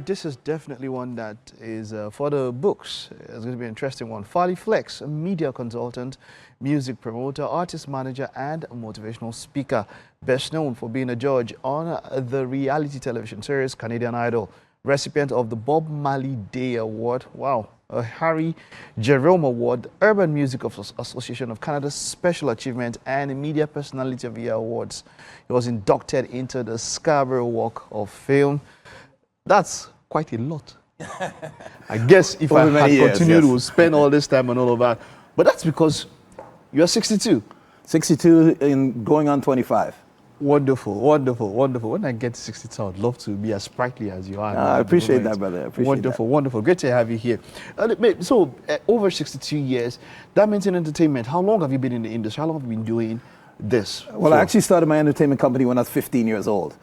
this is definitely one that is for the books. It's going to be an interesting one. Farley Flex, a media consultant, music promoter, artist manager, and a motivational speaker. Best known for being a judge on the reality television series Canadian Idol. Recipient of the Bob Marley Day Award. Wow. A Harry Jerome Award, Urban Music Association of Canada's Special Achievement, and Media Personality of the Year Awards. He was inducted into the Scarborough Walk of Fame. That's quite a lot. I guess if I had continued to spend all this time and all of that. But that's because you're 62. 62 and going on 25. Wonderful, wonderful, wonderful. When I get to 62, I'd love to be as sprightly as you are. I appreciate that, brother. I appreciate wonderful, wonderful. Great to have you here. So, over 62 years, that means in entertainment. How long have you been in the industry? How long have you been doing this? Well, I actually started my entertainment company when I was 15 years old.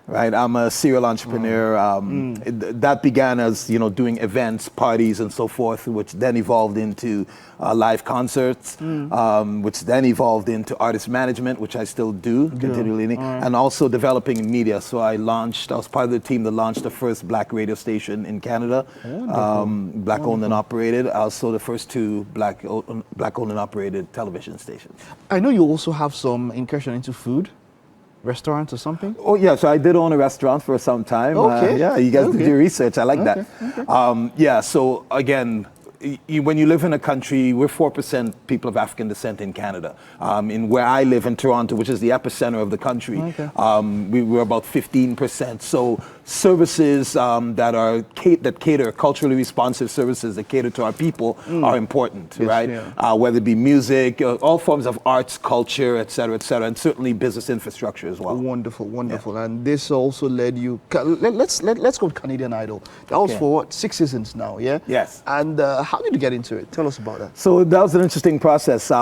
Right, I'm a serial entrepreneur. That began as, you know, doing events, parties, and so forth, which then evolved into live concerts, which then evolved into artist management, which I still do continually, and also developing media. So I was part of the team that launched the first black radio station in Canada, black owned and operated. Also the first two black owned and operated television stations. I know you also have some incursion into food. Restaurant or something? Oh yeah, so I did own a restaurant for some time. Okay. Yeah, you guys did your research. I like that. Okay. Yeah, so again, when you live in a country, we're 4% people of African descent in Canada. In where I live in Toronto, which is the epicenter of the country, we were about 15%. So services that cater, culturally responsive services that cater to our people are important, yes, right? Yeah. Whether it be music, all forms of arts, culture, et cetera, and certainly business infrastructure as well. Wonderful, wonderful. Yeah. And this also led you, let's go with Canadian Idol. That was for what, 6 seasons now, yeah? Yes. And how did you get into it? Tell us about that. So that was an interesting process.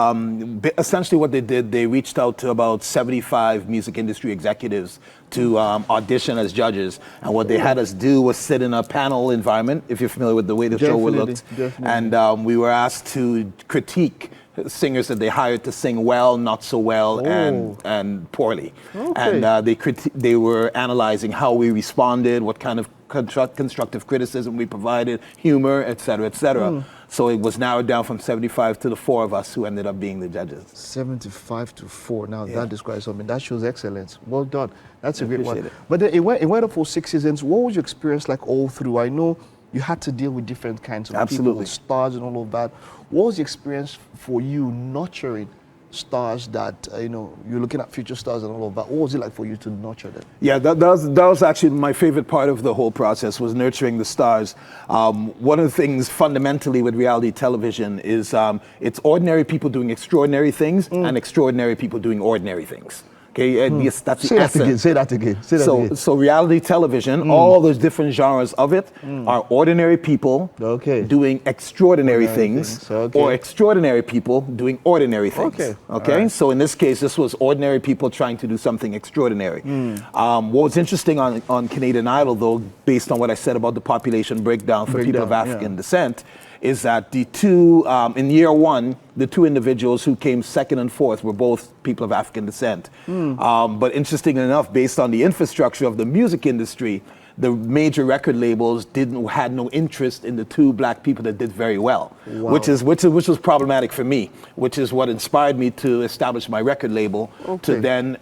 Essentially what they did, they reached out to about 75 music industry executives to audition as judges. And what they had us do was sit in a panel environment, if you're familiar with the way the show looked. And we were asked to critique singers that they hired to sing well, not so well, and poorly. Okay. And they were analyzing how we responded, what kind of constructive criticism we provided, humor, et cetera, et cetera. So it was narrowed down from 75 to the 4 of us who ended up being the judges. 75 to 4. Now that describes something. That shows excellence. Well done. That's a great one. But it went up for 6 seasons. What was your experience like all through? I know you had to deal with different kinds of people, stars and all of that. What was the experience for you nurturing stars that, you're looking at future stars and all of that? What was it like for you to nurture them? Yeah, that was actually my favorite part of the whole process, was nurturing the stars. One of the things fundamentally with reality television is it's ordinary people doing extraordinary things and extraordinary people doing ordinary things. Okay, that's the essence. Say that again. So reality television, all those different genres of it are ordinary people doing extraordinary things, or extraordinary people doing ordinary things. Okay. So in this case, this was ordinary people trying to do something extraordinary. What was interesting on Canadian Idol, though, based on what I said about the population breakdown for people of African descent, is that the two, in year one, the two individuals who came second and fourth were both people of African descent. But interestingly enough, based on the infrastructure of the music industry, the major record labels had no interest in the two black people that did very well, which was problematic for me, which is what inspired me to establish my record label, to then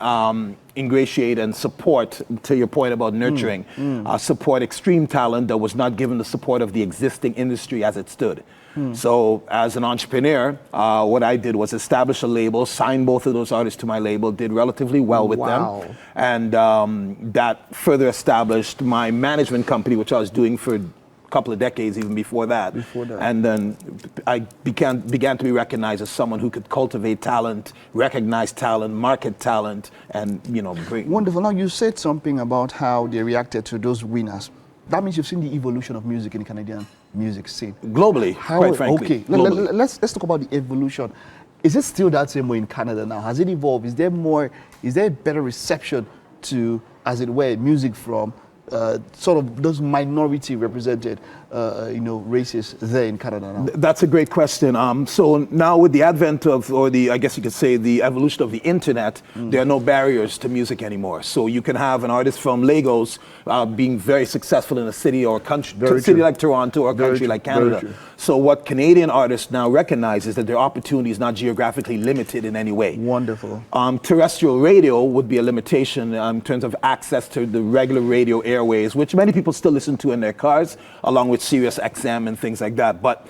ingratiate and support, to your point about nurturing, support extreme talent that was not given the support of the existing industry as it stood. So as an entrepreneur, what I did was establish a label, sign both of those artists to my label, did relatively well with them. And that further established my management company, which I was doing for a couple of decades even before that. And then I began to be recognized as someone who could cultivate talent, recognize talent, market talent, and bring. Wonderful. Now you said something about how they reacted to those winners. That means you've seen the evolution of music in the Canadian music scene. Globally, quite frankly. Okay, let's talk about the evolution. Is it still that same way in Canada now? Has it evolved? Is there a better reception to, as it were, music from sort of those minority represented, races there in Canada now? That's a great question. So now with the advent of, I guess you could say, the evolution of the internet, there are no barriers to music anymore. So you can have an artist from Lagos being very successful in a city or country, city like Toronto or a country like Canada. So what Canadian artists now recognize is that their opportunity is not geographically limited in any way. Wonderful. Terrestrial radio would be a limitation in terms of access to the regular radio airways, which many people still listen to in their cars, along with Sirius XM and things like that. But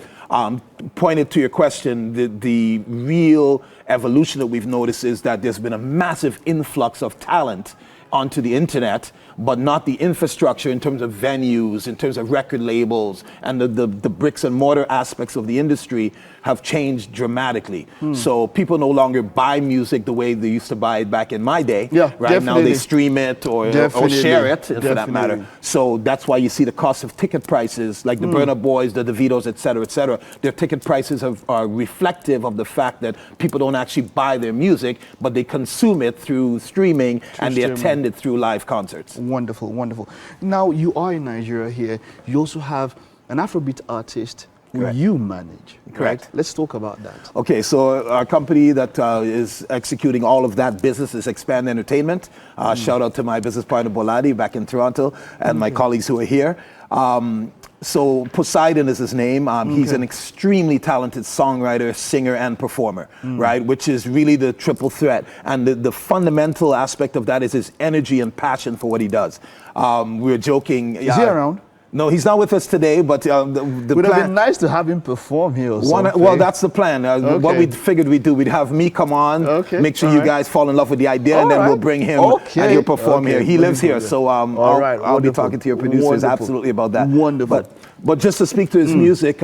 pointed to your question, the real evolution that we've noticed is that there's been a massive influx of talent onto the internet, but not the infrastructure in terms of venues, in terms of record labels, and the bricks and mortar aspects of the industry have changed dramatically. So people no longer buy music the way they used to buy it back in my day. Yeah, right definitely. now they stream it or share it, for that matter. So that's why you see the cost of ticket prices, like the Burna Boys, the DeVitos, et cetera, their ticket prices are reflective of the fact that people don't actually buy their music, but they consume it through streaming and they attend it through live concerts. Wonderful, wonderful. Now you are in Nigeria here. You also have an Afrobeat artist who you manage. Correct. Let's talk about that. Okay, so our company that is executing all of that business is Expand Entertainment. Shout out to my business partner Boladi back in Toronto and my colleagues who are here. So Poseidon is his name. He's an extremely talented songwriter, singer, and performer, right? Which is really the triple threat. And the fundamental aspect of that is his energy and passion for what he does. We were joking. Is he around? No, he's not with us today, but the would have been nice to have him perform here or something. Well, that's the plan. What we figured we'd do, we'd have me come on, make sure you guys fall in love with the idea, and then we'll bring him and he'll perform here. He lives here, so I'll be talking to your producers absolutely about that. Wonderful. But just to speak to his music,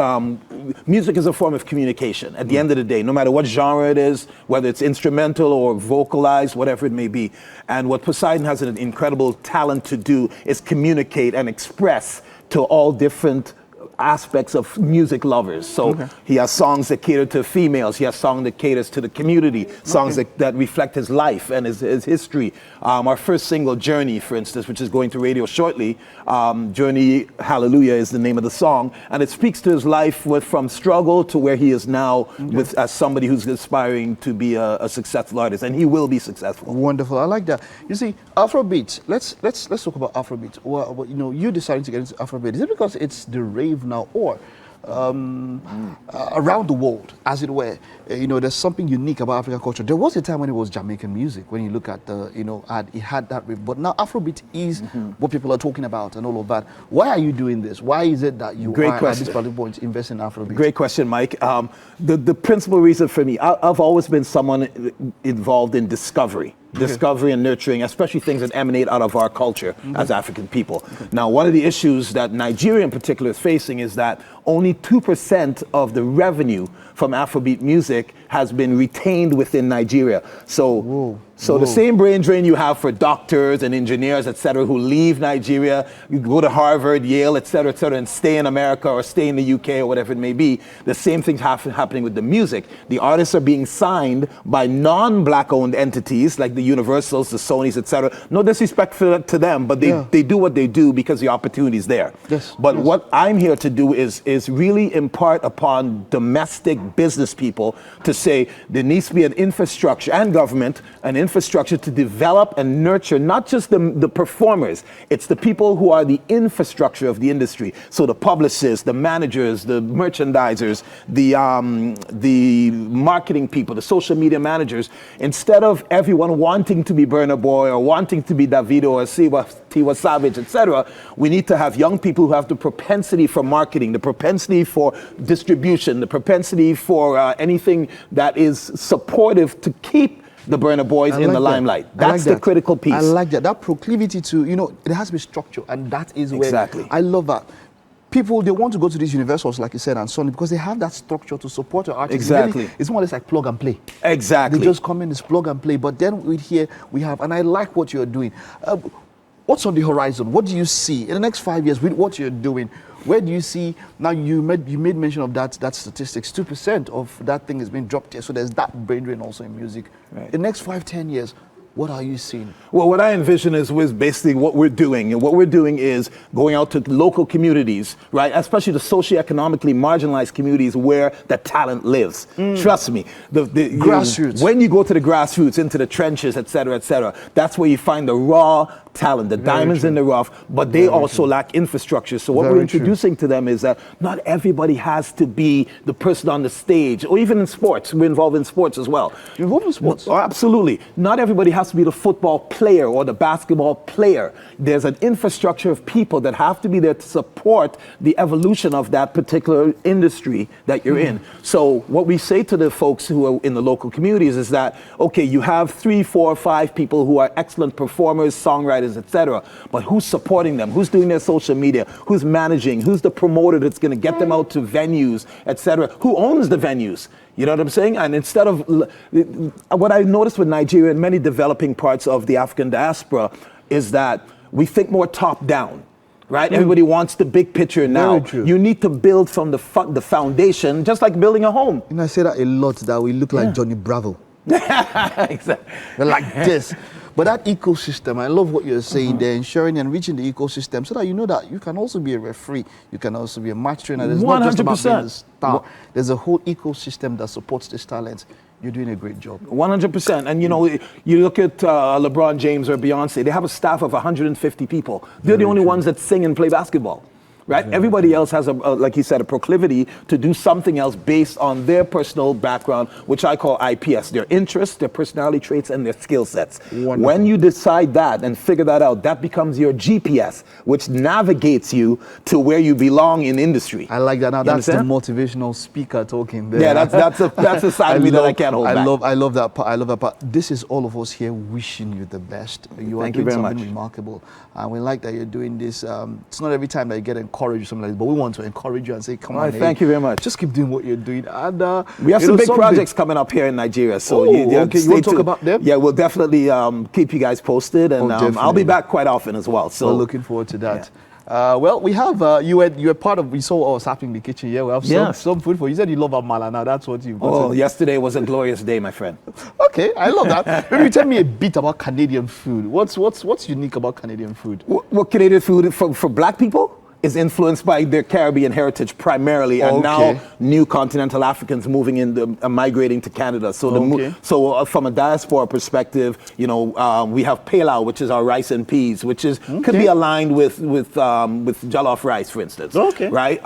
music is a form of communication. At the end of the day, no matter what genre it is, whether it's instrumental or vocalized, whatever it may be. And what Poseidon has an incredible talent to do is communicate and express to all different aspects of music lovers. So he has songs that cater to females. He has songs that caters to the community, songs that reflect his life and his history. Our first single, Journey, for instance, which is going to radio shortly, Journey, Hallelujah is the name of the song. And it speaks to his life from struggle to where he is now as somebody who's aspiring to be a successful artist. And he will be successful. Wonderful. I like that. You see, Afrobeat, let's talk about Afrobeat. Well, you decided to get into Afrobeat. Is it because it's the rave now, or around the world, as it were, there's something unique about African culture? There was a time when it was Jamaican music, when you look at it had that rave, but now Afrobeat is what people are talking about and all of that. Why are you doing this? Why is it that you are at this particular point investing in Afrobeat? Great question, Mike. The principal reason for me, I've always been someone involved in discovery and nurturing, especially things that emanate out of our culture as African people. Now, one of the issues that Nigeria in particular is facing is that only 2% of the revenue from Afrobeat music has been retained within Nigeria. So the same brain drain you have for doctors and engineers, et cetera, who leave Nigeria, you go to Harvard, Yale, et cetera, and stay in America or stay in the UK or whatever it may be, the same thing's happening with the music. The artists are being signed by non-black owned entities like the Universals, the Sonys, et cetera. No disrespect to them, but they do what they do because the opportunity is there. But what I'm here to do is really impart upon domestic business people to say there needs to be an infrastructure and government, an infrastructure to develop and nurture not just the performers, it's the people who are the infrastructure of the industry. So the publicists, the managers, the merchandisers, the marketing people, the social media managers. Instead of everyone wanting to be Burna Boy or wanting to be Davido or Tiwa Savage, etc., we need to have young people who have the propensity for marketing, the propensity for distribution, the propensity for anything that is supportive to keep the Burna Boys in the limelight. That's the critical piece. I like that. That proclivity to, it has to be structure, and that is where I love that. People, they want to go to these universals, like you said, and Sony, because they have that structure to support the artist. Exactly. It's more or less like plug and play. Exactly. They just come in, it's plug and play. But then we have, and I like what you're doing. What's on the horizon? What do you see in the next 5 years with what you're doing? Where do you see, now you made mention of that statistics, 2% of that thing is being dropped here. So there's that brain drain also in music. In the next 5-10 years, What are you seeing? Well, what I envision is basically what we're doing. And what we're doing is going out to local communities, right? Especially the socioeconomically marginalized communities where the talent lives. Trust me. The grassroots. When you go to the grassroots, into the trenches, et cetera, that's where you find the raw talent, the diamonds in the rough, but they also lack infrastructure. So what we're introducing to them is that not everybody has to be the person on the stage, or even in sports. We're involved in sports as well. You're involved in sports? Oh, absolutely. Not everybody has to be the football player or the basketball player. There's an infrastructure of people that have to be there to support the evolution of that particular industry that you're in. So what we say to the folks who are in the local communities is that, okay, you have 3, 4, 5 people who are excellent performers, songwriters, etc. But who's supporting them? Who's doing their social media? Who's managing? Who's the promoter that's going to get them out to venues, etc.? Who owns the venues? You know what I'm saying? And instead of what I noticed with Nigeria and many developing parts of the African diaspora is that we think more top down. Right? Everybody wants the big picture now. You need to build from the foundation, just like building a home. And I say that a lot, that we look like Johnny Bravo. Exactly. They're like this. But that ecosystem, I love what you're saying there, ensuring and reaching the ecosystem so that you know that you can also be a referee, you can also be a match trainer. There's 100%. Not just about being a star. There's a whole ecosystem that supports this talent. You're doing a great job. 100%. And you know, you look at LeBron James or Beyonce, they have a staff of 150 people. They're the only ones that sing and play basketball. Right? Everybody else has, like you said, a proclivity to do something else based on their personal background, which I call IPS, their interests, their personality traits, and their skill sets. Wonderful. When you decide that and figure that out, that becomes your GPS, which navigates you to where you belong in industry. I like that. Now, that's the motivational speaker talking there. Yeah, that's a side of me that I can't hold back. I love that part. I love that part. This is all of us here wishing you the best. You are doing something remarkable. And we like that you're doing this. It's not every time that you get encouraged or something like that, but we want to encourage you and say, come on, thank you very much. Just keep doing what you're doing. And we have some big projects coming up here in Nigeria. So you want to talk about them? Yeah, we'll definitely keep you guys posted, and I'll be back quite often as well. So we're looking forward to that. Well, we have, you were part of, we saw what was happening in the kitchen. Yeah, we have some food for you. You said you love Amala. Now that's what you've got. Oh, yesterday was a glorious day, my friend. Okay, I love that. Maybe tell me a bit about Canadian food. What's unique about Canadian food? What Canadian food for black people is influenced by their Caribbean heritage primarily, and now new continental Africans moving in, migrating to Canada. So, from a diaspora perspective, you know, we have pilau, which is our rice and peas, which is could be aligned with jollof rice, for instance. Right?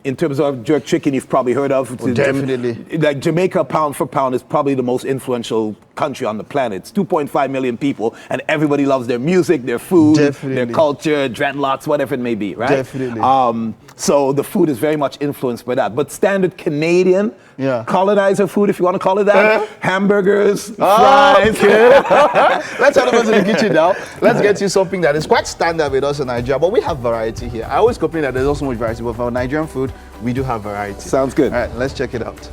In terms of jerk chicken, you've probably heard of. Definitely. Like Jamaica, pound for pound, is probably the most influential country on the planet. It's 2.5 million people, and everybody loves their music, their food, their culture, dreadlocks, whatever it may be, right? Definitely. So the food is very much influenced by that. But standard Canadian colonizer food, if you want to call it that, hamburgers, fries. Let's head over to the kitchen now. Let's get you something that is quite standard with us in Nigeria, but we have variety here. I always complain that there's not so much variety, but for Nigerian food, we do have variety. Sounds good. All right, let's check it out.